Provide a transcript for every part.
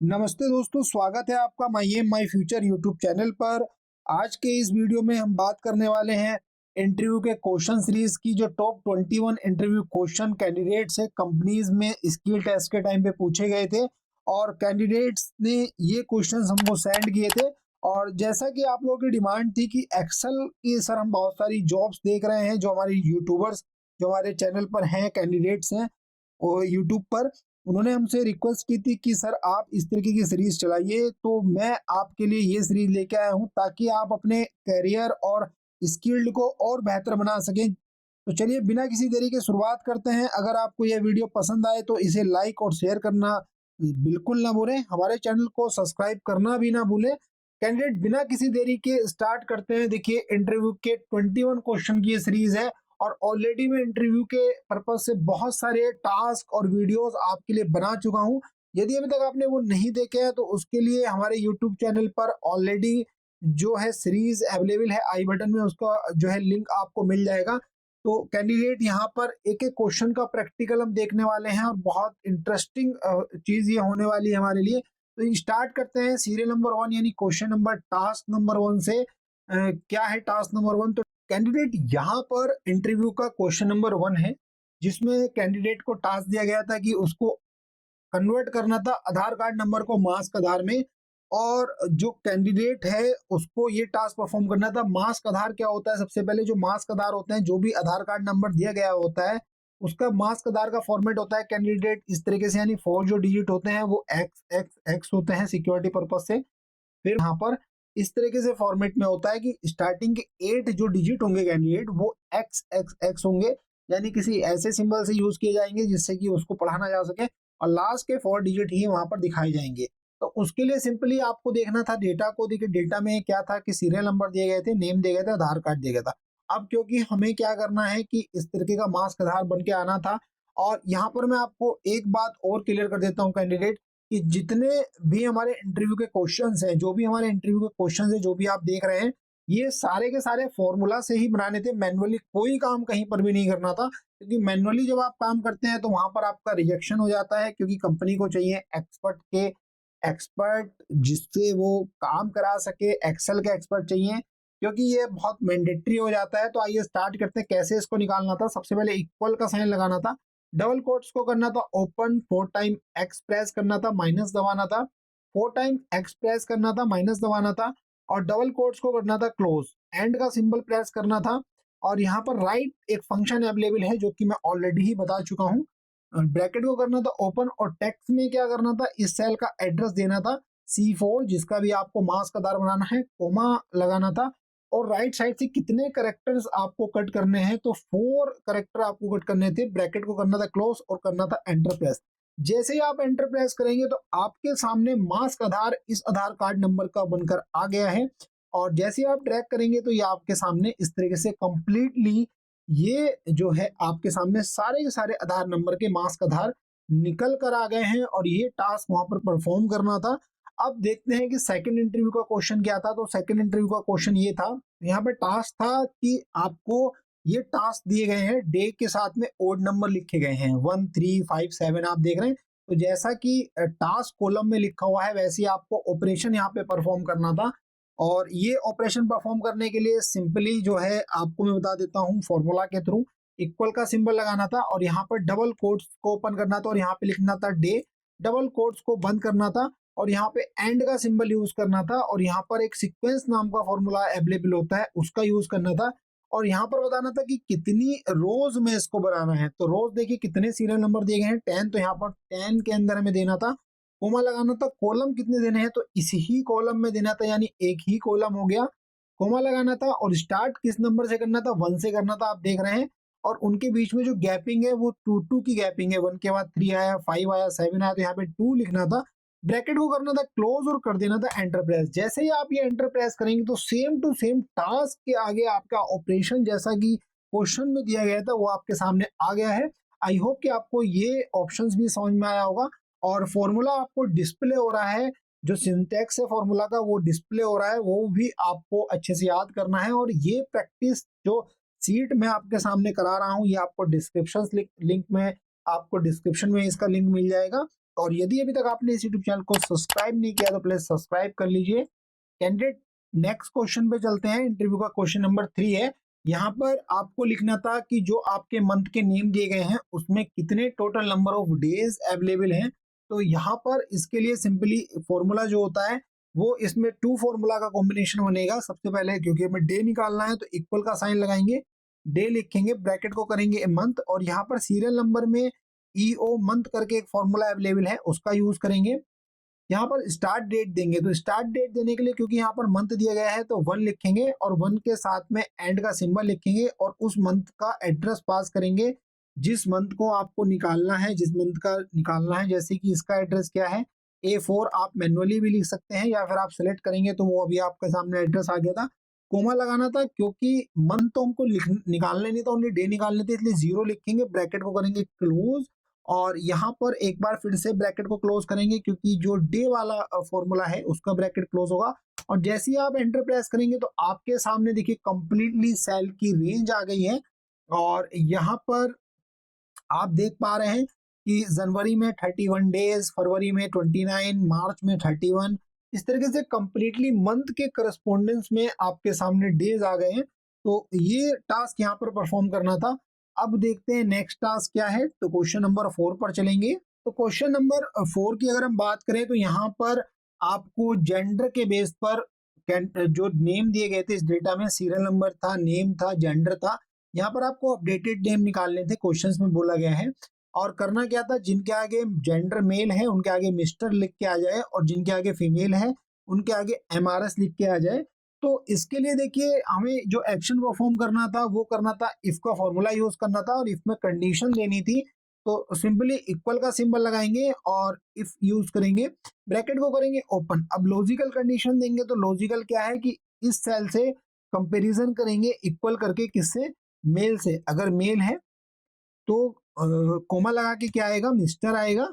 नमस्ते दोस्तों, स्वागत है आपका my M my future YouTube channel पर। आज के इस वीडियो में हम बात करने वाले हैं इंटरव्यू के क्वेश्चन सीरीज की। जो टॉप 21 इंटरव्यू क्वेश्चन कैंडिडेट्स है कंपनीज में स्किल टेस्ट के टाइम पे पूछे गए थे और कैंडिडेट्स ने ये क्वेश्चंस हमको सेंड किए थे। और जैसा कि आप लोगों की डिमांड थी कि एक्सेल की सर हम बहुत सारी जॉब्स देख रहे हैं, जो हमारे यूट्यूबर्स जो हमारे चैनल पर हैं, कैंडिडेट्स हैं और यूट्यूब पर, उन्होंने हमसे रिक्वेस्ट की थी कि सर आप इस तरीके की सीरीज चलाइए। तो मैं आपके लिए ये सीरीज लेके आया हूँ ताकि आप अपने करियर और स्किल्ड को और बेहतर बना सकें। तो चलिए बिना किसी देरी के शुरुआत करते हैं। अगर आपको यह वीडियो पसंद आए तो इसे लाइक और शेयर करना बिल्कुल ना भूलें, हमारे चैनल को सब्सक्राइब करना भी ना भूलें। कैंडिडेट बिना किसी देरी के स्टार्ट करते हैं। देखिए, इंटरव्यू के 21 क्वेश्चन की ये सीरीज है और ऑलरेडी मैं इंटरव्यू के पर्पज से बहुत सारे टास्क और वीडियोस आपके लिए बना चुका हूं। यदि अभी तक आपने वो नहीं देखे हैं तो उसके लिए हमारे यूट्यूब चैनल पर ऑलरेडी जो है सीरीज अवेलेबल है, आई बटन में उसका जो है लिंक आपको मिल जाएगा। तो कैंडिडेट यहाँ पर एक एक क्वेश्चन का प्रैक्टिकल हम देखने वाले हैं और बहुत इंटरेस्टिंग चीज ये होने वाली है हमारे लिए। तो स्टार्ट करते हैं सीरियल नंबर 1 यानी क्वेश्चन नंबर टास्क नंबर 1 से। क्या है टास्क नंबर 1? तो कैंडिडेट यहाँ पर इंटरव्यू का क्वेश्चन नंबर 1 है, जिसमें कैंडिडेट को टास्क दिया गया था कि उसको कन्वर्ट करना था आधार कार्ड नंबर को मास्क आधार में। और जो कैंडिडेट है उसको ये टास्क परफॉर्म करना था। मास्क आधार क्या होता है? सबसे पहले जो मास्क आधार होते हैं, जो भी आधार कार्ड नंबर दिया गया होता है उसका मास्क आधार का फॉर्मेट होता है कैंडिडेट इस तरीके से, यानी 4 जो डिजिट होते हैं वो एक्स एक्स एक्स होते हैं सिक्योरिटी पर्पज से। फिर यहाँ पर इस तरीके से फॉर्मेट में होता है कि स्टार्टिंग के 8 जो डिजिट होंगे कैंडिडेट वो एक्स एक्स एक्स होंगे, यानी किसी ऐसे सिंबल से यूज किए जाएंगे जिससे कि उसको पढ़ाना जा सके, और लास्ट के 4 डिजिट ही वहां पर दिखाए जाएंगे। तो उसके लिए सिंपली आपको देखना था डेटा को। देखिए डेटा में क्या था कि सीरियल नंबर दिए गए थे, नेम दिए गए थे, आधार कार्ड दिया गया था। अब क्योंकि हमें क्या करना है कि इस तरीके का मास्क आधार बन के आना था। और यहाँ पर मैं आपको एक बात और क्लियर कर देता हूँ कैंडिडेट, कि जितने भी हमारे इंटरव्यू के क्वेश्चंस हैं, जो भी हमारे इंटरव्यू के क्वेश्चंस हैं, जो भी आप देख रहे हैं, ये सारे के सारे फॉर्मूला से ही बनाने थे। मैनुअली कोई काम कहीं पर भी नहीं करना था, क्योंकि मैनुअली जब आप काम करते हैं तो वहां पर आपका रिजेक्शन हो जाता है, क्योंकि कंपनी को चाहिए एक्सपर्ट जिससे वो काम करा सके, एक्सेल के एक्सपर्ट चाहिए, क्योंकि ये बहुत मैंडेटरी हो जाता है। तो आइए स्टार्ट करते हैं कैसे इसको निकालना था। सबसे पहले इक्वल का साइन लगाना था, डबल कोट्स को करना था ओपन, 4 टाइम एक्स प्रेस करना था, माइनस दबाना था, 4 टाइम एक्स प्रेस करना था, माइनस दबाना था, और डबल कोट्स को करना था क्लोज, एंड का सिंबल प्रेस करना था। और यहाँ पर राइट एक फंक्शन अवेलेबल है जो कि मैं ऑलरेडी ही बता चुका हूँ। ब्रैकेट को करना था ओपन, और टेक्स्ट में क्या करना था, इस सेल का एड्रेस देना था C4, जिसका भी आपको मास्क आधार बनाना है, कोमा लगाना था। और राइट साइड से कितने करेक्टर्स आपको कट करने हैं, तो 4 करेक्टर आपको कट करने थे। ब्रैकेट को करना था क्लोज और करना था एंटर प्रेस। जैसे ही आप एंटर प्रेस करेंगे तो आपके सामने मास्क आधार इस आधार कार्ड नंबर का बनकर आ गया है। और जैसे ही आप ट्रैक करेंगे तो ये आपके सामने इस तरीके से कंप्लीटली ये जो है आपके सामने सारे के सारे आधार नंबर के मास्क आधार निकल कर आ गए हैं, और ये टास्क वहां पर परफॉर्म करना था। अब देखते हैं कि सेकंड इंटरव्यू का क्वेश्चन क्या था। तो सेकंड इंटरव्यू का क्वेश्चन ये था, यहाँ पे टास्क था कि आपको ये टास्क दिए गए हैं, डे के साथ में ओड नंबर लिखे गए हैं 1 3 5 7 आप देख रहे हैं। तो जैसा कि टास्क कॉलम में लिखा हुआ है वैसे ही आपको ऑपरेशन यहाँ पे परफॉर्म करना था। और ये ऑपरेशन परफॉर्म करने के लिए सिंपली जो है आपको मैं बता देता हूँ फॉर्मूला के थ्रू। इक्वल का सिंबल लगाना था और यहाँ पर डबल कोट्स को ओपन करना था और यहाँ पे लिखना था डे, डबल कोट्स को बंद करना था और यहाँ पे एंड का सिंबल यूज करना था। और यहाँ पर एक सीक्वेंस नाम का फॉर्मूला अवेलेबल होता है, उसका यूज करना था। और यहाँ पर बताना था कि कितनी रोज में इसको बनाना है। तो रोज देखिए कितने सीरियल नंबर दिए गए हैं, 10, तो यहाँ पर 10 के अंदर हमें देना था। कोमा लगाना था, कॉलम कितने देने हैं, तो इसी ही कॉलम में देना था, यानी एक ही कॉलम हो गया। कोमा लगाना था और स्टार्ट किस नंबर से करना था, 1 से करना था, आप देख रहे हैं। और उनके बीच में जो गैपिंग है वो 2 2 की गैपिंग है, 1 के बाद 3 आया, 5 आया, 7 आया, तो यहाँ पे 2 लिखना था। ब्रैकेट को करना था क्लोज और कर देना था एंटर प्रेस। जैसे ही आप ये एंटर प्रेस करेंगे तो सेम टू सेम टास्क के आगे आपका ऑपरेशन जैसा कि क्वेश्चन में दिया गया था वो आपके सामने आ गया है। आई होप कि आपको ये ऑप्शंस भी समझ में आया होगा। और फॉर्मूला आपको डिस्प्ले हो रहा है, जो सिंटैक्स है फॉर्मूला का वो डिस्प्ले हो रहा है, वो भी आपको अच्छे से याद करना है। और ये प्रैक्टिस जो सीट मैं आपके सामने करा रहा हूँ ये आपको डिस्क्रिप्शन लिंक में, आपको डिस्क्रिप्शन में इसका लिंक मिल जाएगा। और यदि अभी तक आपने इस यूट्यूब चैनल को सब्सक्राइब नहीं किया तो प्लीज सब्सक्राइब कर लीजिए। कैंडिडेट नेक्स्ट क्वेश्चन पे चलते हैं। इंटरव्यू का क्वेश्चन नंबर 3 है। यहाँ पर आपको लिखना था कि जो आपके मंथ के नेम दिए गए हैं उसमें कितने total number of days available हैं। तो यहाँ पर इसके लिए सिंपली फॉर्मूला जो होता है वो इसमें 2 फॉर्मूला का कॉम्बिनेशन बनेगा। सबसे पहले क्योंकि हमें डे निकालना है तो इक्वल का साइन लगाएंगे, डे लिखेंगे, ब्रैकेट को करेंगे मंथ, और यहाँ पर सीरियल नंबर में ईओ मंथ करके एक फॉर्मूला अवेलेबल है उसका यूज करेंगे। यहाँ पर स्टार्ट डेट देंगे तो स्टार्ट डेट देने के लिए क्योंकि यहाँ पर मंथ दिया गया है तो 1 लिखेंगे और 1 के साथ में एंड का सिंबल लिखेंगे और उस मंथ का एड्रेस पास करेंगे जिस मंथ को आपको निकालना है, जिस मंथ का निकालना है। जैसे कि इसका एड्रेस क्या है A4, आप मैनुअली भी लिख सकते हैं या फिर आप सेलेक्ट करेंगे तो वो अभी आपके सामने एड्रेस आ गया था। कोमा लगाना था क्योंकि मंथ तो हमको निकालने नहीं था, ओनली डे निकालने थे, इसलिए 0 लिखेंगे, ब्रैकेट को करेंगे क्लोज और यहाँ पर एक बार फिर से ब्रैकेट को क्लोज करेंगे क्योंकि जो डे वाला फॉर्मूला है उसका ब्रैकेट क्लोज होगा। और जैसे ही आप एंटर प्रेस करेंगे तो आपके सामने देखिए कंप्लीटली सेल की रेंज आ गई है। और यहाँ पर आप देख पा रहे हैं कि जनवरी में 31 डेज, फरवरी में 29, मार्च में 31, इस तरीके से कंप्लीटली मंथ के करस्पोंडेंस में आपके सामने डेज आ गए हैं। तो ये टास्क यहाँ पर परफॉर्म करना था। अब देखते हैं नेक्स्ट टास्क क्या है। तो क्वेश्चन नंबर 4 पर चलेंगे। तो क्वेश्चन नंबर 4 की अगर हम बात करें तो यहाँ पर आपको जेंडर के बेस पर जो नेम दिए गए थे इस डेटा में, सीरियल नंबर था, नेम था, जेंडर था, यहाँ पर आपको अपडेटेड नेम निकालने थे, क्वेश्चंस में बोला गया है। और करना क्या था, जिनके आगे जेंडर मेल है उनके आगे मिस्टर लिख के आ जाए और जिनके आगे फीमेल है उनके आगे एमआरएस लिख के आ जाए। तो इसके लिए देखिए हमें जो एक्शन परफॉर्म करना था वो करना था, इफ का फॉर्मूला यूज करना था और इफ में कंडीशन देनी थी। तो सिंपली इक्वल का सिंबल लगाएंगे और इफ यूज करेंगे, ब्रैकेट को करेंगे ओपन। अब लॉजिकल कंडीशन देंगे तो लॉजिकल क्या है कि इस सेल से कंपैरिजन करेंगे इक्वल करके, किससे, मेल से। अगर मेल है तो कोमा लगा के क्या आएगा, मिस्टर आएगा।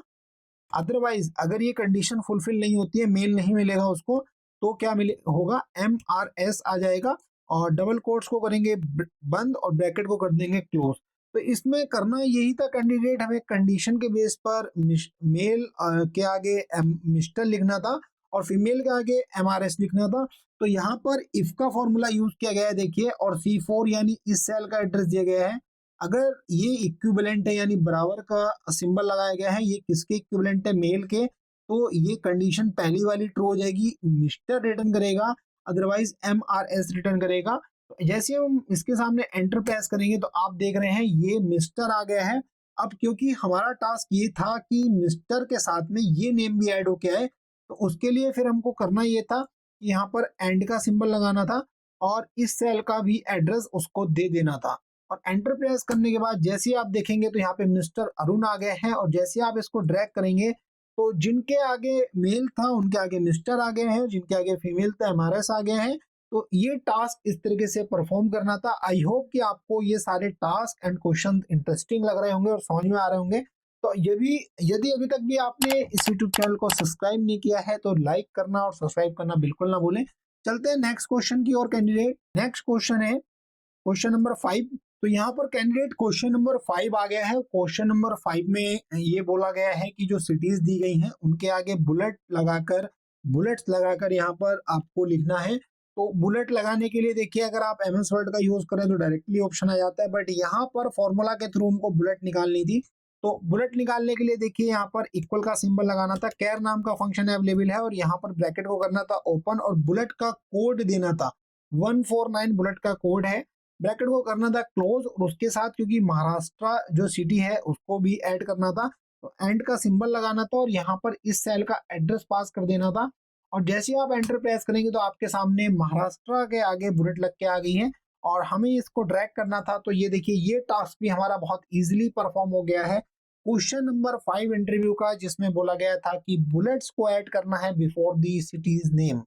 अदरवाइज अगर ये कंडीशन फुलफिल नहीं होती है, मेल नहीं मिलेगा उसको, तो क्या मिले होगा, MRS आ जाएगा। और डबल कोट्स को करेंगे बंद और ब्रैकेट को कर देंगे क्लोज। तो इसमें करना यही था कैंडिडेट, हमें कंडीशन के बेस पर मेल के आगे मिस्टर लिखना था और फीमेल के आगे MRS लिखना था। तो यहाँ पर इफ का फॉर्मूला यूज किया गया है देखिए, और C4 यानी इस सेल का एड्रेस दिया गया है। अगर ये इक्विवेलेंट है यानी बराबर का सिंबल लगाया गया है, ये किसके इक्विवेलेंट है, मेल के, तो ये कंडीशन पहली वाली ट्रू हो जाएगी, मिस्टर रिटर्न करेगा, अदरवाइज MRS रिटर्न करेगा। तो जैसे हम इसके सामने एंटर प्रेस करेंगे तो आप देख रहे हैं ये मिस्टर आ गया है। अब क्योंकि हमारा टास्क ये था कि मिस्टर के साथ में ये नेम भी ऐड होके आए, तो उसके लिए फिर हमको करना ये था कि यहाँ पर एंड का सिंबल लगाना था और इस सेल का भी एड्रेस उसको दे देना था। और एंटर प्रेस करने के बाद जैसे ही आप देखेंगे तो यहाँ पे मिस्टर अरुण आ गए हैं और जैसे आप इसको ड्रैग करेंगे तो जिनके आगे मेल था उनके आगे मिस्टर आ गए हैं, जिनके आगे फीमेल था MRS आ गए हैं। तो ये टास्क इस तरीके से परफॉर्म करना था। आई होप कि आपको ये सारे टास्क एंड क्वेश्चन इंटरेस्टिंग लग रहे होंगे और समझ में आ रहे होंगे। तो यदि अभी तक भी आपने इस यूट्यूब चैनल को सब्सक्राइब नहीं किया है तो लाइक करना और सब्सक्राइब करना बिल्कुल ना भूलें। चलते हैं नेक्स्ट क्वेश्चन की ओर कैंडिडेट। नेक्स्ट क्वेश्चन है क्वेश्चन नंबर 5। तो यहाँ पर कैंडिडेट क्वेश्चन नंबर 5 आ गया है। क्वेश्चन नंबर 5 में ये बोला गया है कि जो सिटीज दी गई हैं उनके आगे बुलेट्स लगाकर यहाँ पर आपको लिखना है। तो बुलेट लगाने के लिए देखिए अगर आप MS वर्ड का यूज करें तो डायरेक्टली ऑप्शन आ जाता है, बट यहाँ पर फॉर्मूला के थ्रू हमको बुलेट निकालनी थी। तो बुलेट निकालने के लिए देखिए यहाँ पर इक्वल का सिंबल लगाना था, कैर नाम का फंक्शन अवेलेबल है और यहाँ पर ब्रैकेट को करना था ओपन और बुलेट का कोड देना था, 149 बुलेट का कोड है। ब्रैकेट को करना था क्लोज और उसके साथ क्योंकि महाराष्ट्र जो सिटी है उसको भी ऐड करना था, तो एंड का सिंबल लगाना था और यहाँ पर इस सेल का एड्रेस पास कर देना था। और जैसे ही आप एंटर प्रेस करेंगे तो आपके सामने महाराष्ट्र के आगे बुलेट लग के आ गई है और हमें इसको ड्रैग करना था। तो ये देखिए ये टास्क भी हमारा बहुत इजीली परफॉर्म हो गया है क्वेश्चन नंबर 5 इंटरव्यू का, जिसमें बोला गया था कि बुलेट्स को ऐड करना है बिफोर दी सिटीज नेम।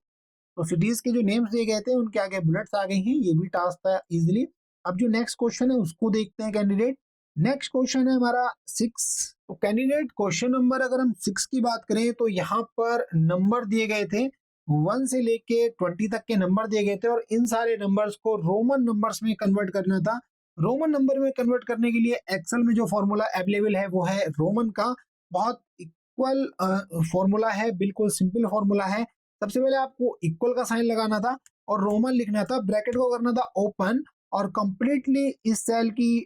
तो सिटीज के जो नेम्स दिए गए थे उनके आगे बुलेट्स आ गई हैं, ये भी टास्क था इजीली। अब जो नेक्स्ट क्वेश्चन है उसको देखते हैं कैंडिडेट। नेक्स्ट क्वेश्चन है हमारा 6। तो कैंडिडेट क्वेश्चन नंबर अगर हम 6 की बात करें तो यहाँ पर नंबर दिए गए थे 1 से लेके 20 तक के नंबर दिए गए थे और इन सारे नंबर्स को रोमन नंबर्स में कन्वर्ट करना था। रोमन नंबर में कन्वर्ट करने के लिए एक्सेल में जो फॉर्मूला अवेलेबल है वो है रोमन का, बहुत इक्वल फॉर्मूला है, बिल्कुल सिंपल फॉर्मूला है। सबसे पहले आपको इक्वल का साइन लगाना था और रोमन लिखना था, ब्रैकेट को करना था ओपन और कंप्लीटली इस सेल की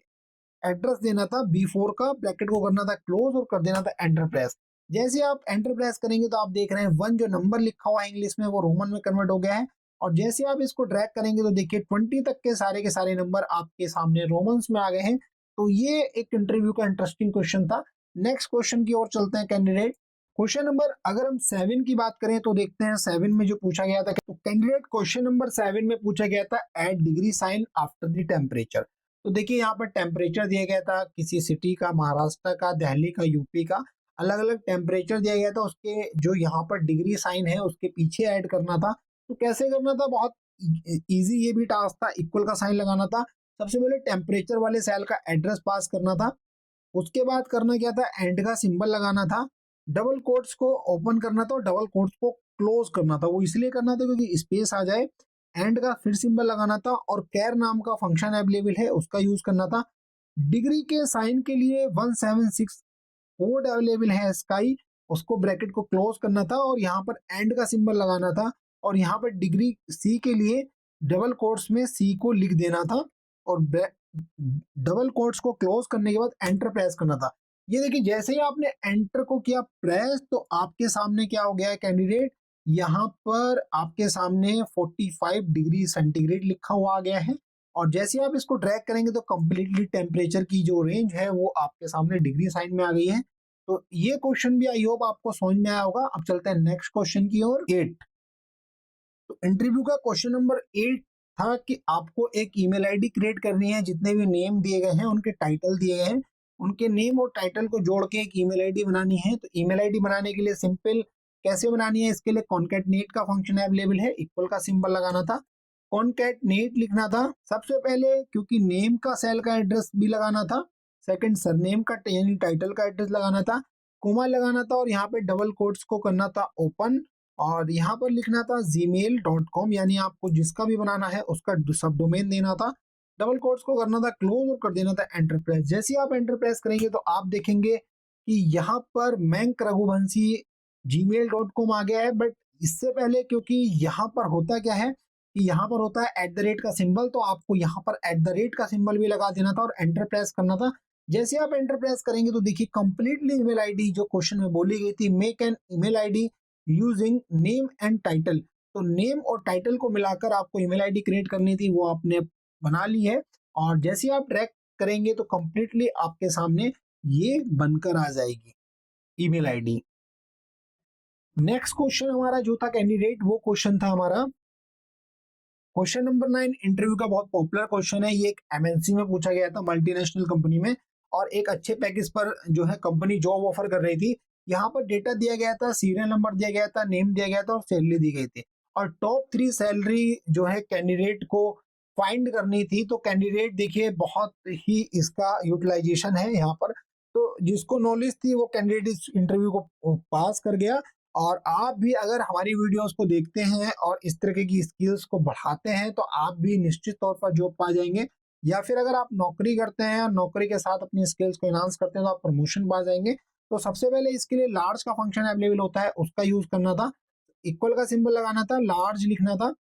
एड्रेस देना था B4 का, ब्रैकेट को करना था क्लोज और कर देना था एंटर प्रेस। जैसे आप एंटर प्रेस करेंगे तो आप देख रहे हैं 1 जो नंबर लिखा हुआ है इंग्लिश में वो रोमन में कन्वर्ट हो गया है। और जैसे आप इसको ड्रैग करेंगे तो देखिए 20 तक के सारे नंबर आपके सामने रोमन्स में आ गए हैं। तो ये एक इंटरव्यू का इंटरेस्टिंग क्वेश्चन था। नेक्स्ट क्वेश्चन की ओर चलते हैं कैंडिडेट। क्वेश्चन नंबर अगर हम 7 की बात करें तो देखते हैं 7 में जो पूछा गया था, तो कैंडिडेट क्वेश्चन नंबर 7 में पूछा गया था Ed degree sine after the temperature. तो देखिए यहाँ पर टेम्परेचर दिया गया था किसी सिटी का, महाराष्ट्र का, दिल्ली का, यूपी का, अलग अलग टेम्परेचर दिया गया था, उसके जो यहाँ पर डिग्री साइन है उसके पीछे ऐड करना था। तो कैसे करना था, बहुत इजी ये भी टास्क था। इक्वल का साइन लगाना था, सबसे पहले टेम्परेचर वाले सेल का एड्रेस पास करना था, उसके बाद करना क्या था, एंड का सिंबल लगाना था, डबल कोट्स को ओपन करना था और डबल कोट्स को क्लोज करना था। वो इसलिए करना था क्योंकि स्पेस आ जाए। एंड का फिर सिंबल लगाना था और कैर नाम का फंक्शन अवेलेबल है उसका यूज करना था। डिग्री के साइन के लिए 176 कोड अवेलेबल है स्काई, उसको ब्रैकेट को क्लोज करना था और यहाँ पर एंड का सिंबल लगाना था और यहाँ पर डिग्री सी के लिए डबल कोट्स में सी को लिख देना था और डबल कोट्स को क्लोज करने के बाद एंटर प्रेस करना था। ये देखिए जैसे ही आपने एंटर को किया प्रेस तो आपके सामने क्या हो गया है कैंडिडेट, यहाँ पर आपके सामने 45 डिग्री सेंटीग्रेड लिखा हुआ आ गया है। और जैसे आप इसको ड्रैग करेंगे तो कंप्लीटली टेम्परेचर की जो रेंज है वो आपके सामने डिग्री साइन में आ गई है। तो ये क्वेश्चन भी आई होप आपको समझ में आया होगा। अब चलते हैं नेक्स्ट क्वेश्चन की ओर। 8, तो इंटरव्यू का क्वेश्चन नंबर 8 था कि आपको एक ईमेल आईडी क्रिएट करनी है, जितने भी नेम दिए गए हैं उनके टाइटल दिए गए हैं, उनके नेम और टाइटल को जोड़ के एक ईमेल आईडी बनानी है। तो ईमेल आईडी बनाने के लिए सिंपल कैसे बनानी है, इसके लिए कॉन्कैटनेट का फंक्शन अवेलेबल है, इक्वल का सिंबल लगाना था, कॉन्कैटनेट लिखना था सबसे पहले, क्योंकि नेम का सेल का एड्रेस भी लगाना था, सेकंड सरनेम का यानी टाइटल का एड्रेस लगाना था, कोमा लगाना था और यहाँ पे डबल कोट्स को करना था ओपन और यहाँ पर लिखना था gmail.com, यानी आपको जिसका भी बनाना है उसका सब डोमेन देना था, डबल कोट्स को करना था क्लोज और कर देना था एंटर प्रेस। जैसे आप एंटर प्रेस करेंगे तो आप देखेंगे कि यहाँ पर मैंक रघुवंशी gmail.com आ गया है। बट इससे पहले, क्योंकि यहाँ पर होता क्या है कि यहाँ पर होता है @ का सिंबल, तो आपको यहाँ पर @ का सिंबल भी लगा देना था और एंटर प्रेस करना था। जैसे आप एंटर प्रेस करेंगे तो देखिए कंप्लीटली ईमेल आईडी जो क्वेश्चन में बोली गई थी, make an email ID using name and title, तो नेम और टाइटल को मिलाकर आपको ईमेल आईडी क्रिएट करनी थी, वो आपने बना ली है। और जैसे आप ट्रैक करेंगे तो कंप्लीटली आपके सामने ये बनकर आ जाएगी ईमेल आईडी। नेक्स्ट क्वेश्चन हमारा जो था कैंडिडेट, वो क्वेश्चन था हमारा क्वेश्चन नंबर 9। इंटरव्यू का बहुत पॉपुलर क्वेश्चन है, ये एक एमएनसी में पूछा गया था, मल्टीनेशनल कंपनी में, और एक अच्छे पैकेज पर जो है कंपनी जॉब ऑफर कर रही थी। यहाँ पर डेटा दिया गया था, सीरियल नंबर दिया गया था, नेम दिया गया था और सैलरी दी गई थी। और टॉप 3 सैलरी जो है कैंडिडेट को फाइंड करनी थी। तो कैंडिडेट देखिए बहुत ही इसका यूटिलाइजेशन है यहाँ पर, तो जिसको नॉलेज थी वो कैंडिडेट इस इंटरव्यू को पास कर गया। और आप भी अगर हमारी वीडियोस को देखते हैं और इस तरीके की स्किल्स को बढ़ाते हैं तो आप भी निश्चित तौर पर जॉब पा जाएंगे। या फिर अगर आप नौकरी करते हैं और नौकरी के साथ अपनी स्किल्स को एनहांस करते हैं तो आप प्रमोशन पा जाएंगे। तो सबसे पहले इसके लिए लार्ज का फंक्शन अवेलेबल होता है, उसका यूज करना था, इक्वल का सिंबल लगाना था, लार्ज लिखना था,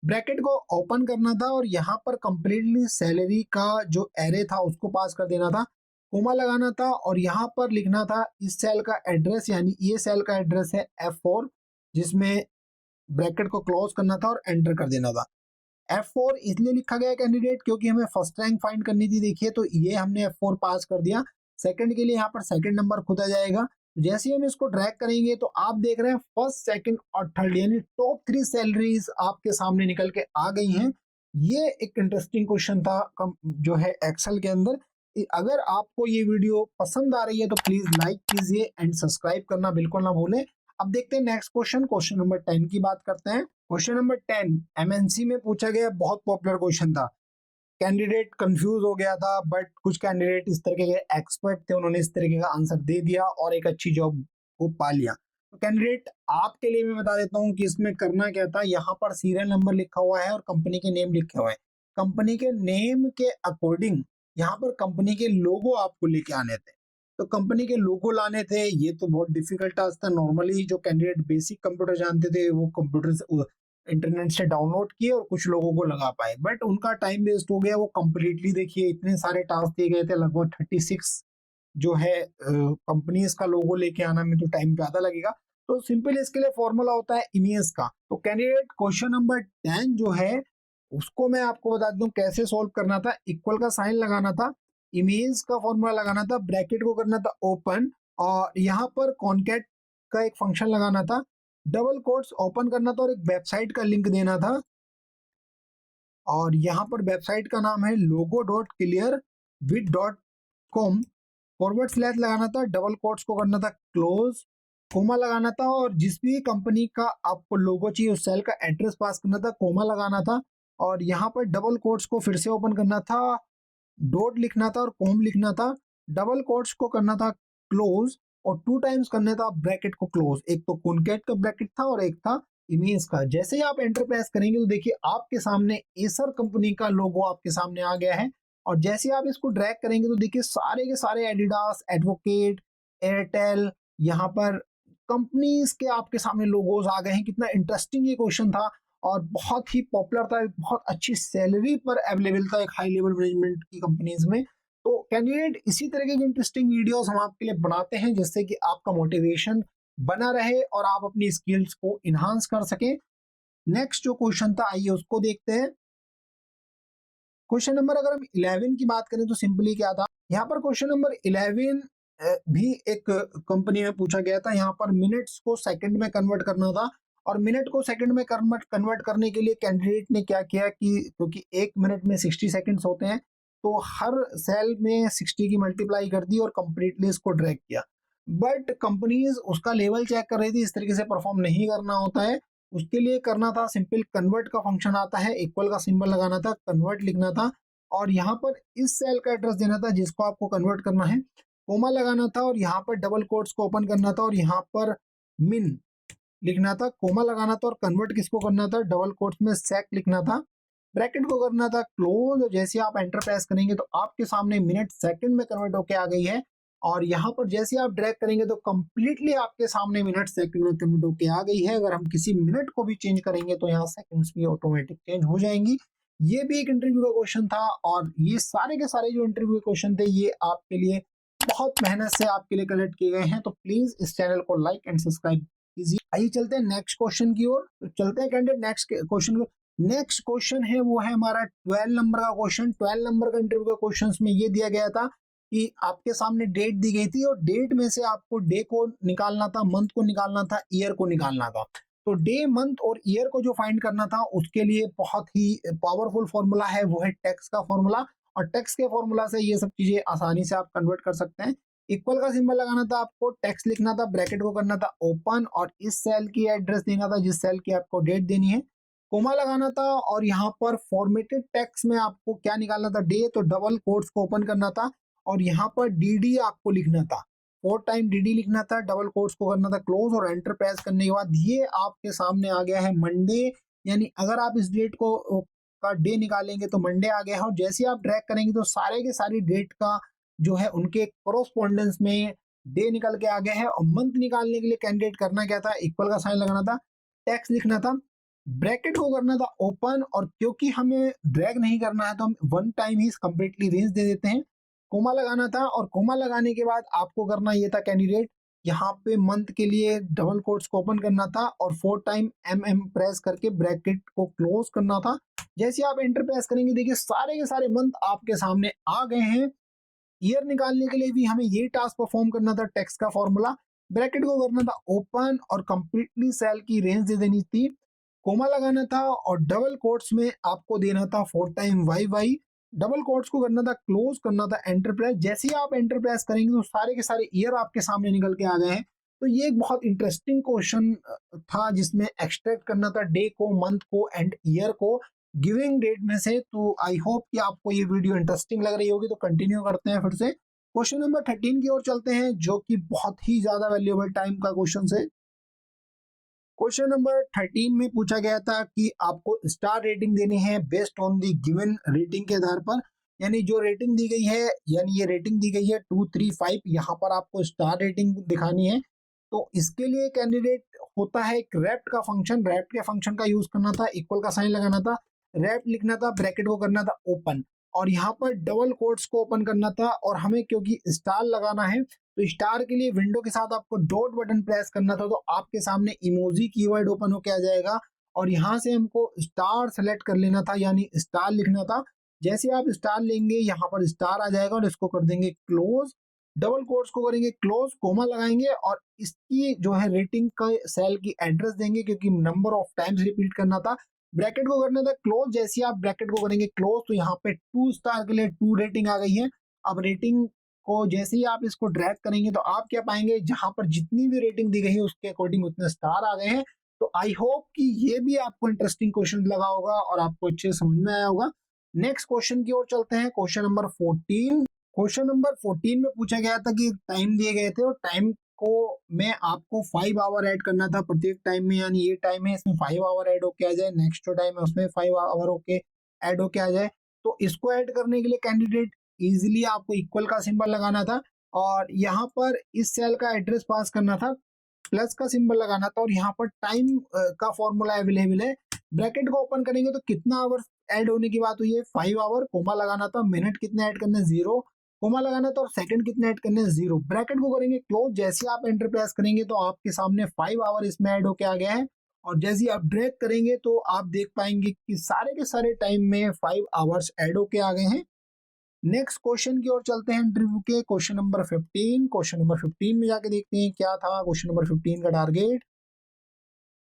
ब्रैकेट को ओपन करना था और यहाँ पर कंप्लीटली सैलरी का जो एरे था उसको पास कर देना था, कोमा लगाना था और यहाँ पर लिखना था इस सेल का एड्रेस, यानी ये सेल का एड्रेस है F4, जिसमें ब्रैकेट को क्लोज करना था और एंटर कर देना था। F4 इसलिए लिखा गया कैंडिडेट क्योंकि हमें फर्स्ट रैंक फाइंड करनी थी। देखिए तो ये हमने F4 पास कर दिया। सेकंड के लिए यहाँ पर सेकंड नंबर खुदा जाएगा। जैसे ही हम इसको ड्रैग करेंगे तो आप देख रहे हैं फर्स्ट, सेकंड और थर्ड यानी टॉप 3 सैलरीज आपके सामने निकल के आ गई हैं। ये एक इंटरेस्टिंग क्वेश्चन था जो है एक्सेल के अंदर। अगर आपको ये वीडियो पसंद आ रही है तो प्लीज लाइक कीजिए एंड सब्सक्राइब करना बिल्कुल ना भूलें। अब देखते हैं नेक्स्ट क्वेश्चन, क्वेश्चन नंबर 10 की बात करते हैं। क्वेश्चन नंबर 10 एमएनसी में पूछा गया, बहुत पॉपुलर क्वेश्चन था। कैंडिडेट कंफ्यूज हो गया था, बट कुछ कैंडिडेट इस तरीके के एक्सपर्ट थे, उन्होंने इस तरीके का आंसर दे दिया और एक अच्छी जॉब को पा लिया। तो कैंडिडेट आपके लिए मैं बता देता हूँ कि इसमें करना क्या था। यहाँ पर सीरियल नंबर लिखा हुआ है और कंपनी के नेम लिखे हुए हैं। कंपनी के नेम के अकॉर्डिंग यहाँ पर कंपनी के लोगो आपको लेके आने थे। तो कंपनी के लोगो लाने थे, ये तो बहुत डिफिकल्ट टास्क था। नॉर्मली जो कैंडिडेट बेसिक कंप्यूटर जानते थे वो कंप्यूटर इंटरनेट से डाउनलोड किए और कुछ लोगों को लगा पाए, बट उनका टाइम वेस्ट हो गया। वो कंप्लीटली देखिए इतने सारे टास्क दिए गए थे, लगभग 36 जो है कंपनीज का लोगो लेके आना में तो टाइम ज्यादा लगेगा। तो सिंपल इसके लिए फॉर्मूला होता है इमेज का। तो कैंडिडेट क्वेश्चन नंबर 10 जो है उसको मैं आपको बता दूं कैसे सोल्व करना था। इक्वल का साइन लगाना था, इमेज का फॉर्मूला लगाना था, ब्रैकेट को करना था ओपन, और यहाँ पर कॉन्कैट का एक फंक्शन लगाना था, डबल कोट्स ओपन करना था और एक वेबसाइट का लिंक देना था। और यहाँ पर वेबसाइट का नाम है logo.clearvid.com, फॉरवर्ड स्लैश लगाना था, डबल कोट्स को करना था क्लोज, कोमा लगाना था, और जिस भी कंपनी का आपको लोगो चाहिए उस सेल का एड्रेस पास करना था, कोमा लगाना था, और यहाँ पर डबल कोट्स को फिर से ओपन करना था, डॉट लिखना था और कॉम लिखना था, डबल कोट्स को करना था क्लोज और 2 टाइम्स करना था ब्रैकेट को क्लोज। एक तो कॉन्कैट का ब्रैकेट था और एक था इमेज का। जैसे ही आप एंटर प्रेस करेंगे तो देखिए आपके सामने एसर कंपनी का लोगो आपके सामने आ गया है। और जैसे आप इसको ड्रैग करेंगे तो देखिए सारे के सारे एडिडास, एडवोकेट, एयरटेल, यहाँ पर कंपनीज के आपके सामने लोगोज आ गए हैं। कितना इंटरेस्टिंग ये क्वेश्चन था और बहुत ही पॉपुलर था, बहुत अच्छी सैलरी पर अवेलेबल था एक हाई लेवल मैनेजमेंट की कंपनीज में। तो कैंडिडेट इसी तरह के इंटरेस्टिंग वीडियोस हम आपके लिए बनाते हैं जिससे कि आपका मोटिवेशन बना रहे और आप अपनी स्किल्स को इन्हांस कर सके। नेक्स्ट जो क्वेश्चन था आइए उसको देखते हैं। क्वेश्चन नंबर अगर हम 11 की बात करें तो सिंपली क्या था, यहाँ पर क्वेश्चन नंबर 11 भी एक कंपनी में पूछा गया था। यहाँ पर मिनट्स को सेकंड में कन्वर्ट करना था और मिनट को सेकंड में कन्वर्ट करने के लिए कैंडिडेट ने क्या किया कि क्योंकि एक मिनट में 60 सेकंड्स होते हैं तो हर सेल में 60 की मल्टीप्लाई कर दी और कंप्लीटली इसको ड्रैग किया। बट कंपनीज उसका लेवल चेक कर रही थी, इस तरीके से परफॉर्म नहीं करना होता है। उसके लिए करना था सिंपल कन्वर्ट का फंक्शन आता है, इक्वल का सिंबल लगाना था, कन्वर्ट लिखना था और यहाँ पर इस सेल का एड्रेस देना था जिसको आपको कन्वर्ट करना है, कोमा लगाना था और यहाँ पर डबल कोट्स को ओपन करना था और यहाँ पर मिन लिखना था, कोमा लगाना था और कन्वर्ट किसको करना था, डबल कोट्स में सेक लिखना था, ब्रैकेट को करना था क्लोज। और जैसे आप एंटर प्रेस करेंगे तो आपके सामने मिनट सेकंड में कन्वर्ट होके आ गई है और यहाँ पर जैसे आप ड्रैग करेंगे तो कंप्लीटली आपके सामने मिनट सेकंड में कन्वर्ट होके आ गई है। अगर हम किसी मिनट को भी चेंज करेंगे तो यहाँ सेकंड्स भी ऑटोमेटिक चेंज हो जाएंगी। ये भी एक इंटरव्यू का क्वेश्चन था और ये सारे के सारे जो इंटरव्यू के क्वेश्चन थे ये आपके लिए बहुत मेहनत से आपके लिए कलेक्ट किए गए हैं। तो प्लीज इस चैनल को लाइक एंड सब्सक्राइब कीजिए। आइए चलते हैं नेक्स्ट क्वेश्चन की ओर। तो चलते हैं कैंडिडेट नेक्स्ट क्वेश्चन को। नेक्स्ट क्वेश्चन है वो है हमारा 12 नंबर का क्वेश्चन। 12 नंबर का इंटरव्यू का क्वेश्चन में ये दिया गया था कि आपके सामने डेट दी गई थी और डेट में से आपको डे को निकालना था, मंथ को निकालना था, ईयर को निकालना था। तो डे, मंथ और ईयर को जो फाइंड करना था उसके लिए बहुत ही पावरफुल फॉर्मूला है, वो है टैक्स का फॉर्मूला। और टैक्स के फॉर्मूला से ये सब चीजें आसानी से आप कन्वर्ट कर सकते हैं। इक्वल का सिंबल लगाना था आपको, टैक्स लिखना था, ब्रैकेट को करना था ओपन और इस सेल की एड्रेस देना था जिस सेल की आपको डेट देनी है, कोमा लगाना था और यहाँ पर फॉर्मेटेड टेक्स्ट में आपको क्या निकालना था, डे, तो डबल कोट्स को ओपन करना था और यहाँ पर डीडी आपको लिखना था, 4 टाइम डीडी लिखना था, डबल कोट्स को करना था क्लोज और एंटर प्रेस करने के बाद ये आपके सामने आ गया है मंडे। यानी अगर आप इस डेट को का डे निकालेंगे तो मंडे आ गया है और जैसे आप ड्रैग करेंगे तो सारे के सारी डेट का जो है उनके कोरोस्पोंडेंस में डे निकल के आ गया है। और मंथ निकालने के लिए कैंडिडेट करना क्या था, इक्वल का साइन लगाना था, टैक्स लिखना था, ब्रैकेट को करना था ओपन और क्योंकि हमें ड्रैग नहीं करना है तो हम 1 टाइम ही कंप्लीटली रेंज दे देते हैं, कोमा लगाना था और कोमा लगाने के बाद आपको करना ये था कैंडिडेट यहाँ पे मंथ के लिए डबल कोट्स को ओपन करना था और 4 टाइम एम प्रेस करके ब्रैकेट को क्लोज करना था। जैसे आप एंटर प्रेस करेंगे देखिए सारे के सारे मंथ आपके सामने आ गए हैं। ईयर निकालने के लिए भी हमें ये टास्क परफॉर्म करना था, टेक्स्ट का फॉर्मूला, ब्रैकेट को करना था ओपन और कंप्लीटली सेल की रेंज दे देनी थी, कोमा लगाना था और डबल कोट्स में आपको देना था 4 टाइम वाई, डबल कोट्स को करना था क्लोज करना था एंटर प्रेस। जैसे ही आप एंटर प्रेस करेंगे तो सारे के सारे ईयर आपके सामने निकल के आ गए हैं। तो ये एक बहुत इंटरेस्टिंग क्वेश्चन था जिसमें एक्सट्रैक्ट करना था डे को, मंथ को एंड ईयर को गिविंग डेट में से। तो आई होप कि आपको ये वीडियो इंटरेस्टिंग लग रही होगी। तो कंटिन्यू करते हैं फिर से क्वेश्चन नंबर 13 की ओर चलते हैं जो कि बहुत ही ज्यादा वैल्यूएबल टाइम का क्वेश्चन है। क्वेश्चन नंबर 13 में पूछा गया था कि आपको स्टार रेटिंग देनी है based on the given rating के आधार पर। यानी जो रेटिंग दी गई है, यानी ये रेटिंग दी गई है 235, यहाँ पर आपको स्टार रेटिंग दिखानी है। तो इसके लिए कैंडिडेट होता है एक रेप्ट का फंक्शन, रेप्ट के फंक्शन का यूज करना था, इक्वल का साइन लगाना था, रेप्ट लिखना था, ब्रैकेट को करना था ओपन, और यहाँ पर डबल कोट्स को ओपन करना था। और हमें क्योंकि स्टार लगाना है तो स्टार के लिए विंडो के साथ आपको डॉट बटन प्रेस करना था, तो आपके सामने इमोजी कीवर्ड ओपन होके आ जाएगा और यहाँ से हमको स्टार सेलेक्ट कर लेना था, यानी स्टार लिखना था। जैसे आप स्टार लेंगे यहाँ पर स्टार आ जाएगा और इसको कर देंगे क्लोज, डबल कोट्स को करेंगे क्लोज, कोमा लगाएंगे और इसकी जो है रेटिंग का सेल की एड्रेस देंगे क्योंकि नंबर ऑफ टाइम्स रिपीट करना था। ब्रैकेट को करना था क्लोज, जैसे आप ब्रैकेट को करेंगे क्लोज तो यहाँ पे 2 स्टार के लिए 2 रेटिंग आ गई है। अब रेटिंग को जैसे ही आप इसको ड्रैग करेंगे तो आप क्या पाएंगे, जहां पर जितनी भी रेटिंग दी गई है उसके अकॉर्डिंग उतने स्टार आ गए हैं। तो आई होप कि ये भी आपको इंटरेस्टिंग क्वेश्चन लगा होगा और आपको अच्छे समझ में आया होगा। नेक्स्ट क्वेश्चन की ओर चलते हैं, क्वेश्चन नंबर 14। क्वेश्चन नंबर 14 में पूछा गया था कि टाइम दिए गए थे और टाइम को में आपको 5 आवर ऐड करना था प्रत्येक टाइम में, यानी ये टाइम है इसमें 5 आवर ऐड होके आ जाए, नेक्स्ट जो टाइम है उसमें 5 आवर होके ऐड होके आ जाए। तो इसको ऐड करने के लिए कैंडिडेट इजीली आपको इक्वल का सिंबल लगाना था और यहाँ पर इस सेल का एड्रेस पास करना था, प्लस का सिंबल लगाना था और यहाँ पर टाइम का फॉर्मूला अवेलेबल है। ब्रैकेट को ओपन करेंगे तो कितना आवर ऐड होने की बात हुई है 5 आवर, कोमा लगाना था, मिनट कितने ऐड करने 0, कोमा लगाना था और सेकंड कितने ऐड करने 0। ब्रैकेट को करेंगे क्लोज, जैसे आप एंटर प्रेस करेंगे तो आपके सामने 5 आवर इसमें ऐड होके आ गया है और जैसे ही आप ड्रैग करेंगे तो आप देख पाएंगे कि सारे के सारे टाइम में 5 आवर्स ऐड होके आ गए हैं। नेक्स्ट क्वेश्चन की ओर चलते हैं इंटरव्यू के, क्वेश्चन नंबर 15। क्वेश्चन नंबर 15 में जाके देखते हैं क्या था क्वेश्चन नंबर 15 का टारगेट।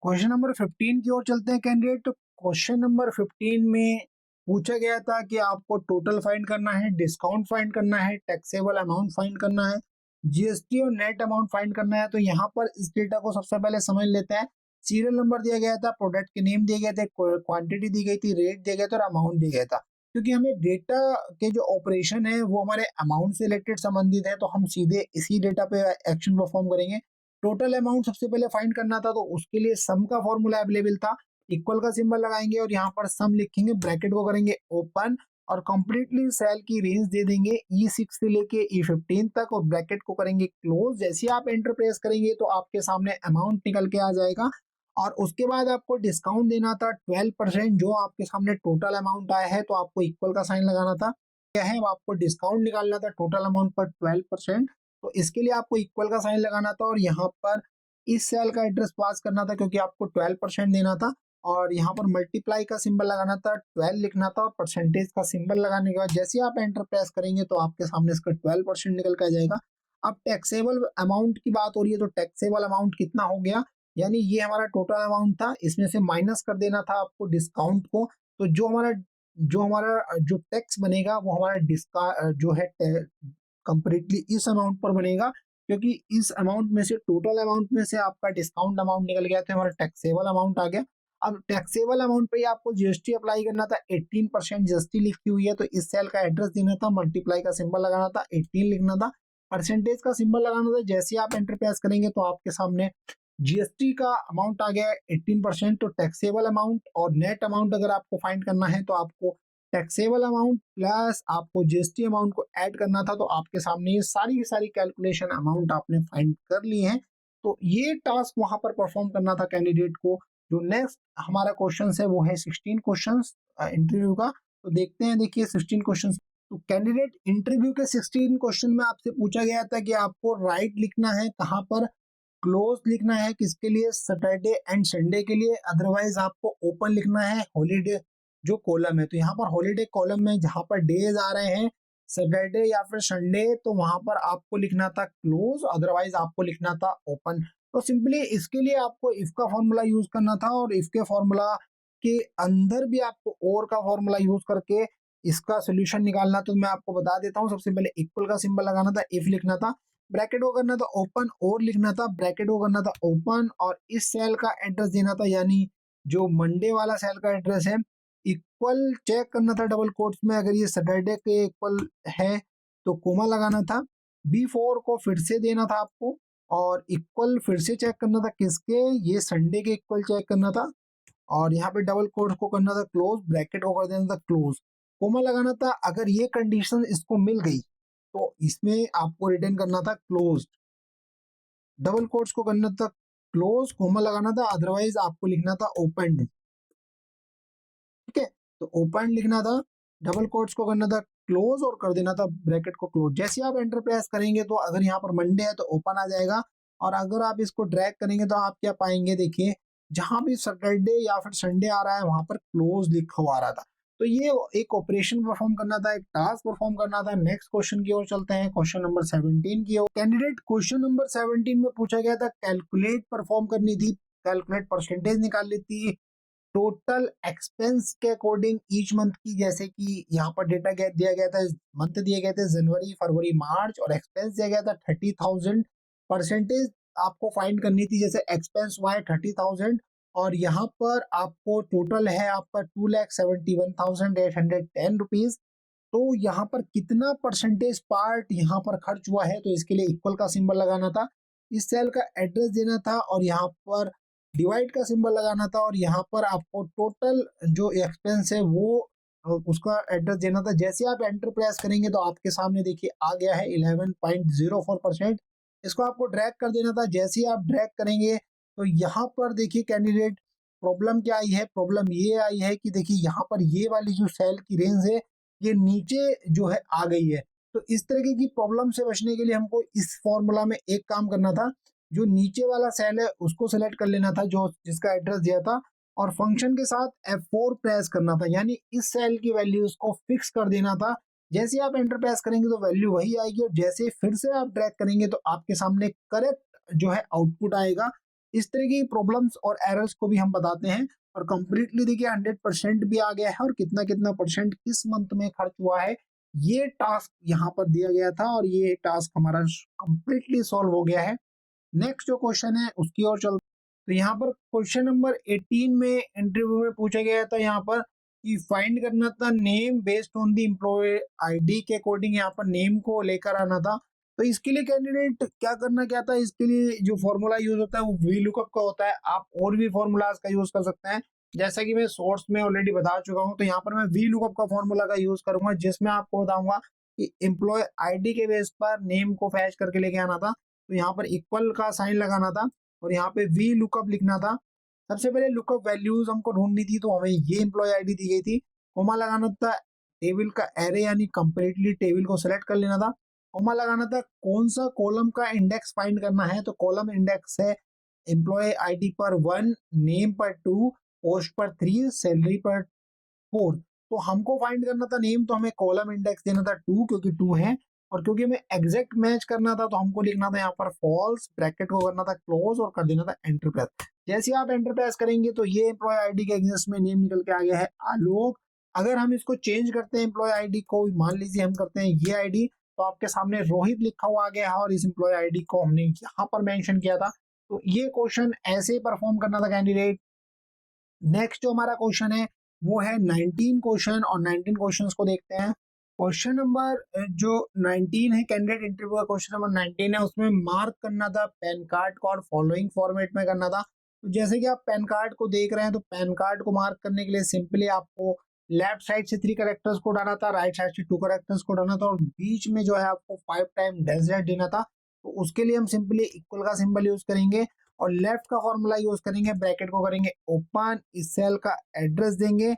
क्वेश्चन नंबर 15 की ओर चलते हैं कैंडिडेट। तो क्वेश्चन नंबर 15 में पूछा गया था कि आपको टोटल फाइंड करना है, डिस्काउंट फाइंड करना है, टैक्सेबल अमाउंट फाइंड करना है, जीएसटी और नेट अमाउंट फाइंड करना है। तो यहाँ पर इस डेटा को सबसे पहले समझ लेते हैं। सीरियल नंबर दिया गया था, प्रोडक्ट के नेम दिए गए थे, क्वांटिटी दी गई थी, रेट दिया गया था और अमाउंट दिया गया था। क्योंकि हमें डेटा के जो ऑपरेशन है वो हमारे अमाउंट से रिलेटेड संबंधित है तो हम सीधे इसी डेटा पे एक्शन परफॉर्म करेंगे। टोटल अमाउंट सबसे पहले फाइंड करना था तो उसके लिए सम का फॉर्मूला अवेलेबल था, इक्वल का सिंबल लगाएंगे और यहाँ पर सम लिखेंगे, ब्रैकेट को करेंगे ओपन और कंप्लीटली सेल की रेंज दे देंगे E6 से लेके E15 तक और ब्रैकेट को करेंगे क्लोज। जैसे आप एंटर प्रेस करेंगे तो आपके सामने अमाउंट निकल के आ जाएगा और उसके बाद आपको डिस्काउंट देना था 12%, जो आपके सामने टोटल अमाउंट आया है तो आपको इक्वल का साइन लगाना था। क्या है, आपको डिस्काउंट निकालना था टोटल अमाउंट पर 12%, तो इसके लिए आपको इक्वल का साइन लगाना था और यहाँ पर इस सेल का एड्रेस पास करना था क्योंकि आपको 12% देना था और यहाँ पर मल्टीप्लाई का सिंबल लगाना था, 12 लिखना था और परसेंटेज का सिंबल लगाने के बाद जैसे आप एंटर प्रेस करेंगे तो आपके सामने इसका 12% निकल के आ जाएगा। अब टैक्सेबल अमाउंट की बात हो रही है तो टैक्सेबल अमाउंट कितना हो गया, यानी ये हमारा टोटल अमाउंट था, इसमें से माइनस कर देना था आपको डिस्काउंट को। तो जो हमारा जो टैक्स बनेगा वो हमारा डिस्का जो है कंप्लीटली इस अमाउंट पर बनेगा क्योंकि इस अमाउंट में से टोटल अमाउंट में से आपका डिस्काउंट अमाउंट निकल गया तो हमारा टैक्सेबल अमाउंट आ गया। अब टैक्सेबल अमाउंट पे ही आपको जीएसटी अप्लाई करना था, 18% जीएसटी लिखी हुई है तो इस सेल का एड्रेस देना था, मल्टीप्लाई का सिंबल लगाना था, 18 लिखना था, परसेंटेज का सिंबल लगाना था। जैसे आप एंटर प्रेस करेंगे तो आपके सामने जीएसटी का अमाउंट आ गया है 18%। तो टैक्सेबल अमाउंट और नेट अमाउंट अगर आपको फाइंड करना है तो आपको टैक्सेबल अमाउंट प्लस आपको जीएसटी अमाउंट को ऐड करना था, तो आपके सामने ये सारी की सारी कैलकुलेशन अमाउंट आपने फाइंड कर ली है। तो ये टास्क वहां पर परफॉर्म करना था कैंडिडेट को। जो नेक्स्ट हमारा क्वेश्चन है वो है 16 क्वेश्चन इंटरव्यू का। तो देखते हैं, देखिए 16 क्वेश्चन। तो कैंडिडेट इंटरव्यू के 16 क्वेश्चन में आपसे पूछा गया था कि आपको राइट लिखना है कहाँ पर, क्लोज लिखना है किसके लिए, सैटरडे एंड संडे के लिए, अदरवाइज आपको ओपन लिखना है हॉलीडे जो कॉलम है। तो यहाँ पर हॉलीडे कॉलम में जहां पर डेज आ रहे हैं सैटरडे या फिर संडे तो वहां पर आपको लिखना था क्लोज, अदरवाइज आपको लिखना था ओपन। तो सिंपली इसके लिए आपको इफ का फॉर्मूला यूज करना था और इफ के फॉर्मूला के अंदर भी आपको और का फॉर्मूला यूज करके इसका सोल्यूशन निकालना। तो मैं आपको बता देता हूँ, सबसे पहले इक्वल का सिंबल लगाना था, इफ लिखना था, ब्रैकेट को करना था ओपन और लिखना था, ब्रैकेट को करना था ओपन और इस सेल का एड्रेस देना था, यानी जो मंडे वाला सेल का एड्रेस है। इक्वल चेक करना था डबल कोट्स में, अगर ये सैटरडे के इक्वल है तो कोमा लगाना था, B4 को फिर से देना था आपको और इक्वल फिर से चेक करना था किसके, ये संडे के इक्वल चेक करना था और यहाँ पे डबल कोट्स को करना था क्लोज, ब्रैकेट को कर देना था क्लोज। कोमा लगाना था, अगर ये कंडीशन इसको मिल गई तो इसमें आपको रिटर्न करना था क्लोज्ड, डबल कोट्स को करना था क्लोज, कोमा लगाना था, अदरवाइज आपको लिखना था ओपन। ठीक है, तो ओपन लिखना था, डबल कोट्स को करना था क्लोज और कर देना था ब्रैकेट को क्लोज। जैसे आप एंटर प्रेस करेंगे तो अगर यहाँ पर मंडे है तो ओपन आ जाएगा, और अगर आप इसको ड्रैग करेंगे तो आप क्या पाएंगे, देखिए जहां भी सैटरडे या फिर संडे आ रहा है वहां पर क्लोज लिखा हुआ आ रहा था। तो ये एक ऑपरेशन परफॉर्म करना था, एक टास्क परफॉर्म करना था। नेक्स्ट क्वेश्चन की ओर चलते हैं, क्वेश्चन नंबर 17 की ओर। कैंडिडेट क्वेश्चन नंबर 17 में पूछा गया था कैलकुलेट परफॉर्म करनी थी, कैलकुलेट परसेंटेज निकालनी थी टोटल एक्सपेंस के अकॉर्डिंग ईच मंथ की। जैसे कि यहाँ पर डेटा दिया गया था, मंथ दिए गए थे जनवरी फरवरी मार्च, और एक्सपेंस दिया गया था 30,000। परसेंटेज आपको फाइंड करनी थी, जैसे एक्सपेंस वाई 30,000 और यहाँ पर आपको टोटल है आपका 2,71,810 रुपीज। तो यहाँ पर कितना परसेंटेज पार्ट यहाँ पर खर्च हुआ है, तो इसके लिए इक्वल का सिंबल लगाना था, इस सेल का एड्रेस देना था और यहाँ पर डिवाइड का सिंबल लगाना था, और यहाँ पर आपको टोटल जो एक्सपेंस है वो उसका एड्रेस देना था। जैसे आप एंटर प्रेस करेंगे तो आपके सामने देखिए आ गया है 11.04%। इसको आपको ड्रैग कर देना था। जैसे ही आप ड्रैग करेंगे तो यहाँ पर देखिए कैंडिडेट प्रॉब्लम क्या आई है, प्रॉब्लम ये आई है कि देखिए यहाँ पर ये वाली जो सेल की रेंज है ये नीचे जो है आ गई है। तो इस तरीके की प्रॉब्लम से बचने के लिए हमको इस फॉर्मूला में एक काम करना था, जो नीचे वाला सेल है उसको सेलेक्ट कर लेना था जो जिसका एड्रेस दिया था, और फंक्शन के साथ F4 प्रेस करना था, यानी इस सेल की वैल्यूज को फिक्स कर देना था। जैसे आप एंटर प्रेस करेंगे तो वैल्यू वही आएगी, और जैसे फिर से आप ड्रैग करेंगे तो आपके सामने करेक्ट जो है आउटपुट आएगा। इस तरह की प्रॉब्लम्स और एरर्स को भी हम बताते हैं, और कंप्लीटली देखिए 100% भी आ गया है, और कितना कितना परसेंट किस मंथ में खर्च हुआ है ये टास्क यहाँ पर दिया गया था, और ये टास्क हमारा कंप्लीटली सॉल्व हो गया है। नेक्स्ट जो क्वेश्चन है उसकी ओर चलते। तो यहाँ पर क्वेश्चन नंबर 18 में इंटरव्यू में पूछा गया था यहाँ पर कि फाइंड करना था name based on the employ ID के अकॉर्डिंग, यहाँ पर नेम को लेकर आना था। तो इसके लिए कैंडिडेट क्या था, इसके लिए जो फॉर्मूला यूज होता है वो वी लुकअप का होता है। आप और भी फॉर्मूलाज का यूज कर सकते हैं, जैसा कि मैं सोर्स में ऑलरेडी बता चुका हूँ। तो यहाँ पर मैं वी लुकअप का फॉर्मूला का यूज करूंगा, जिसमें आपको बताऊंगा कि एम्प्लॉय आईडी के बेस पर नेम को फैच करके लेके आना था। तो यहाँ पर इक्वल का साइन लगाना था और यहाँ पे वी लुकअप लिखना था। सबसे पहले लुकअप वैल्यूज हमको ढूंढनी थी, तो हमें ये एम्प्लॉय आईडी दी गई थी। कोमा लगाना था, टेबल का एरे यानी कंप्लीटली टेबल को सिलेक्ट कर लेना था। कोमा लगाना था, कौन सा कॉलम का इंडेक्स फाइंड करना है, तो कॉलम इंडेक्स है एम्प्लॉय आईडी पर 1, नेम पर 2, पोस्ट पर 3, सैलरी पर 4। तो हमको फाइंड करना था नेम, तो हमें कॉलम इंडेक्स देना था 2 क्योंकि 2 है, और क्योंकि हमें एग्जैक्ट मैच करना था तो हमको लिखना था यहाँ पर फॉल्स, ब्रैकेट को करना था क्लोज और कर देना था एंटर प्रेस। जैसे आप एंटर प्रेस करेंगे तो ये एम्प्लॉय आईडी के एग्नेस्ट में नेम निकल के आ गया है आलोक। अगर हम इसको चेंज करते हैं एम्प्लॉय आईडी को, मान लीजिए हम करते हैं ये आईडी, तो आपके सामने रोहित लिखा हुआ आ गया है और इस एम्प्लॉय आईडी को हमने यहाँ पर मेंशन किया था। तो ये क्वेश्चन ऐसे ही परफॉर्म करना था कैंडिडेट। नेक्स्ट जो हमारा क्वेश्चन है वो है 19 क्वेश्चन, और 19 क्वेश्चंस को देखते हैं। क्वेश्चन नंबर जो 19 है, कैंडिडेट इंटरव्यू का क्वेश्चन नंबर 19 है, उसमें मार्क करना था पैन कार्ड को, और फॉलोइंग फॉर्मेट में करना था। तो जैसे कि आप पैन कार्ड को देख रहे हैं, तो पैन कार्ड को मार्क करने के लिए सिंपली आपको लेफ्ट साइड से 3 करेक्टर्स को डालना था, राइट साइड से 2 करेक्टर्स को डालना था, और बीच में जो है आपको 5 टाइम डेज देना था। तो उसके लिए हम सिंपली इक्वल का सिंबल यूज करेंगे और लेफ्ट का फॉर्मूला यूज करेंगे, ब्रैकेट को करेंगे ओपन, इस सेल का एड्रेस देंगे,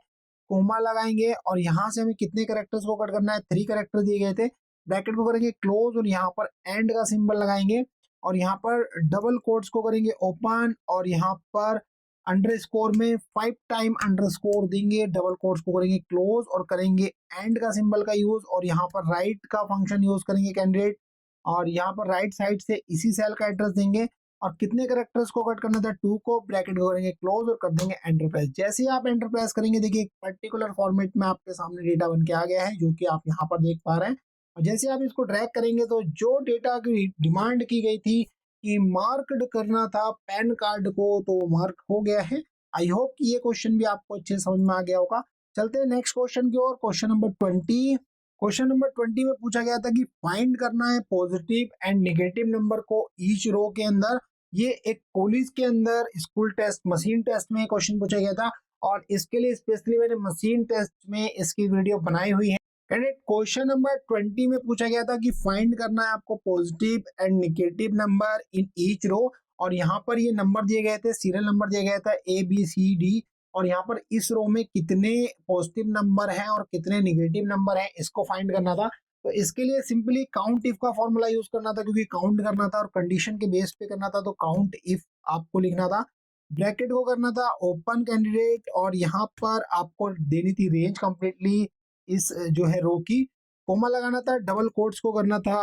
कोमा लगाएंगे, और यहाँ से हमें कितने करेक्टर्स को कट करना है, 3 करेक्टर दिए गए थे, ब्रैकेट को करेंगे क्लोज और यहाँ पर एंड का सिंबल लगाएंगे, और यहाँ पर डबल कोट्स को करेंगे ओपन, और यहाँ पर अंडरस्कोर में 5 टाइम अंडरस्कोर देंगे, डबल कोट्स को करेंगे क्लोज और करेंगे एंड का सिंबल का यूज, और यहाँ पर राइट का फंक्शन यूज करेंगे कैंडिडेट, और यहाँ पर राइट साइड से इसी सेल का एड्रेस देंगे, और कितने करेक्टर्स को कट करना था, 2 को, ब्रैकेट को करेंगे क्लोज और कर देंगे एंटर प्रेस। जैसे ही आप एंटर प्रेस करेंगे देखिए एक पर्टिकुलर फॉर्मेट में आपके सामने डेटा बन के आ गया है, जो कि आप यहाँ पर देख पा रहे हैं। और जैसे आप इसको ड्रैग करेंगे तो जो डेटा की डिमांड की गई थी कि मार्क्ड करना था पैन कार्ड को, तो मार्क हो गया है। आई होप कि ये क्वेश्चन भी आपको अच्छे समझ में आ गया होगा। चलते हैं नेक्स्ट क्वेश्चन की ओर, क्वेश्चन नंबर 20। क्वेश्चन नंबर 20 में पूछा गया था कि फाइंड करना है पॉजिटिव एंड नेगेटिव नंबर को ईच रो के अंदर। ये एक कॉलेज के अंदर स्कूल टेस्ट मशीन टेस्ट में क्वेश्चन पूछा गया था, और इसके लिए स्पेशली मैंने मशीन टेस्ट में इसकी वीडियो बनाई हुई है। कैंडिडेट क्वेश्चन नंबर 20 में पूछा गया था कि फाइंड करना है आपको positive and negative number in each row, और यहाँ पर ये नंबर दिए गए थे, सीरियल नंबर दिया गया था ABCD, और यहाँ पर इस रो में कितने पॉजिटिव नंबर हैं और कितने नेगेटिव नंबर हैं इसको फाइंड करना था। तो इसके लिए सिंपली काउंट इफ का फॉर्मूला यूज करना था, क्योंकि काउंट करना था और कंडीशन के बेस पे करना था, तो काउंट इफ आपको लिखना था। ब्रैकेट को करना था ओपन कैंडिडेट, और यहाँ पर आपको देनी थी रेंज कंप्लीटली इस जो है रो की। कोमा लगाना था, डबल कोट्स को करना था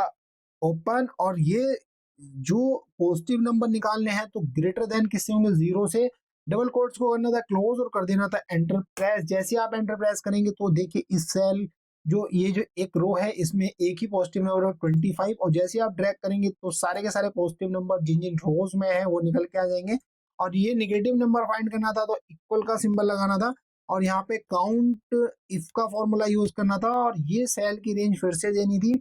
ओपन, और ये जो पॉजिटिव नंबर निकालने हैं तो ग्रेटर देन किससे होंगे, 0 से। डबल कोट्स को करना था क्लोज और कर देना था एंटर प्रेस। जैसे आप एंटर प्रेस करेंगे तो देखिए इस सेल जो ये जो एक रो है इसमें एक ही पॉजिटिव नंबर है 25, और जैसे आप ड्रैग करेंगे तो सारे के सारे पॉजिटिव नंबर जिन जिन रोज में है वो निकल के आ जाएंगे। और ये नेगेटिव नंबर फाइंड करना था तो इक्वल का सिंबल लगाना था, और यहाँ पे काउंट इफ का फॉर्मूला यूज करना था, और ये सेल की रेंज फिर से देनी थी।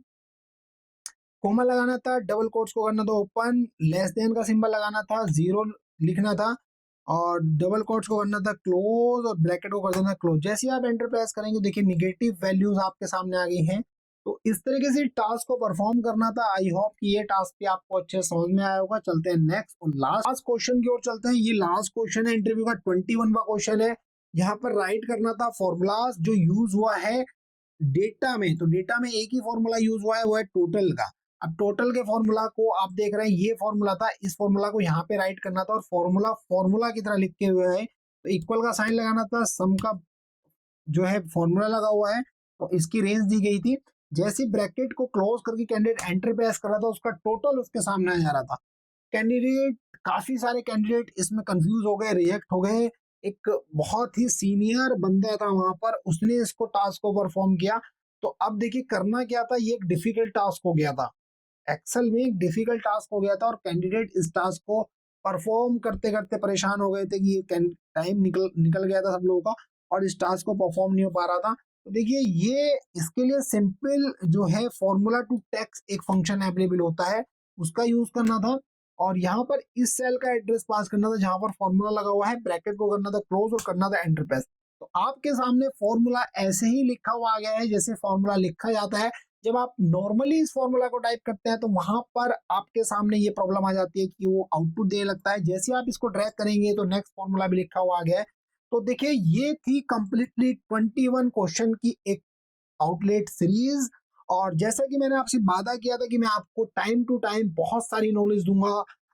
कोमा लगाना था, डबल कोट्स को करना था ओपन, लेस देन का सिंबल लगाना था, 0 लिखना था, और डबल कोट्स को करना था क्लोज, और ब्रैकेट को कर देना क्लोज। जैसे आप एंटर प्रेस करेंगे देखिए निगेटिव वैल्यूज आपके सामने आ गई हैं। तो इस तरीके से टास्क को परफॉर्म करना था। आई होप कि ये टास्क भी आपको अच्छे समझ में आया होगा। चलते हैं नेक्स्ट और लास्ट क्वेश्चन की ओर चलते हैं। ये लास्ट क्वेश्चन है इंटरव्यू का, 21वां क्वेश्चन है। यहाँ पर राइट करना था फॉर्मूलाज जो यूज हुआ है डेटा में। तो डेटा में एक ही फॉर्मूला यूज हुआ है, वो है टोटल का। अब टोटल के फॉर्मूला को आप देख रहे हैं, ये फॉर्मूला था, इस फॉर्मूला को यहाँ पे राइट करना था, और फॉर्मूला फॉर्मूला की तरह लिखे हुए है। तो इक्वल का साइन लगाना था, सम का जो है फॉर्मूला लगा हुआ है, तो इसकी रेंज दी गई थी। जैसे ब्रैकेट को क्लोज करके कैंडिडेट एंटर प्रेस कर रहा था, उसका टोटल उसके सामने आ जा रहा था। कैंडिडेट काफी सारे कैंडिडेट इसमें कंफ्यूज हो गए, रिजेक्ट हो गए। एक बहुत ही सीनियर बंदा था वहां पर, उसने इसको टास्क को परफॉर्म किया। तो अब देखिए करना क्या था, ये एक डिफिकल्ट टास्क हो गया था, एक्सेल में एक डिफिकल्ट टास्क हो गया था, और कैंडिडेट इस टास्क को परफॉर्म करते करते परेशान हो गए थे कि ये टाइम निकल गया था सब लोगों का, और इस टास्क को परफॉर्म नहीं हो पा रहा था। तो देखिए ये इसके लिए सिंपल जो है फॉर्मूला टू टेक्स्ट एक फंक्शन अवेलेबल होता है, उसका यूज करना था। और यहाँ पर इस सेल का एड्रेस पास करना था जहां पर फॉर्मूला लगा हुआ है, ब्रैकेट को करना था क्लोज और करना था एंटर प्रेस। तो आपके सामने फॉर्मूला ऐसे ही लिखा हुआ आ गया है जैसे फॉर्मूला लिखा जाता है। जब आप नॉर्मली इस फॉर्मूला को टाइप करते हैं तो वहां पर आपके सामने ये प्रॉब्लम आ जाती है कि वो आउटपुट देने लगता है। जैसे आप इसको ड्रैग करेंगे तो नेक्स्ट फॉर्मूला भी लिखा हुआ आ गया है। तो देखिए ये थी कंप्लीटली 21 क्वेश्चन की एक आउटलेट सीरीज। और जैसा कि मैंने आपसे वादा किया था कि मैं आपको टाइम टू टाइम बहुत सारी नॉलेज दूंगा,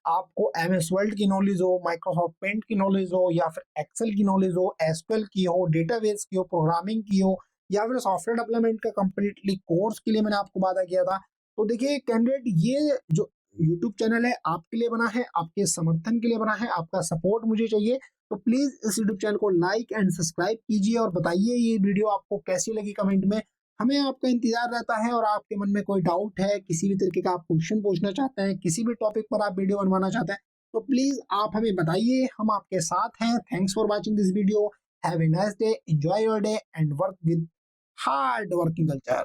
आपको MS वर्ल्ड की नॉलेज हो, माइक्रोसॉफ्ट पेंट की नॉलेज हो, या फिर एक्सेल की नॉलेज हो, एसक्यूएल की हो, डेटाबेस की हो, प्रोग्रामिंग की हो, या फिर सॉफ्टवेयर डेवलपमेंट का कंप्लीटली कोर्स के लिए मैंने आपको वादा किया था। तो देखिए कैंडिडेट ये जो यूट्यूब चैनल है आपके लिए बना है, आपके समर्थन के लिए बना है, आपका सपोर्ट मुझे चाहिए। तो प्लीज इस यूट्यूब चैनल को लाइक एंड सब्सक्राइब कीजिए, और बताइए ये वीडियो आपको कैसी लगी कमेंट में। हमें आपका इंतजार रहता है, और आपके मन में कोई डाउट है, किसी भी तरीके का आप क्वेश्चन पूछना चाहते हैं, किसी भी टॉपिक पर आप वीडियो बनवाना चाहते हैं, तो प्लीज आप हमें बताइए, हम आपके साथ हैं। Thanks for watching this video. Have a nice day, enjoy your day and work with hard working culture.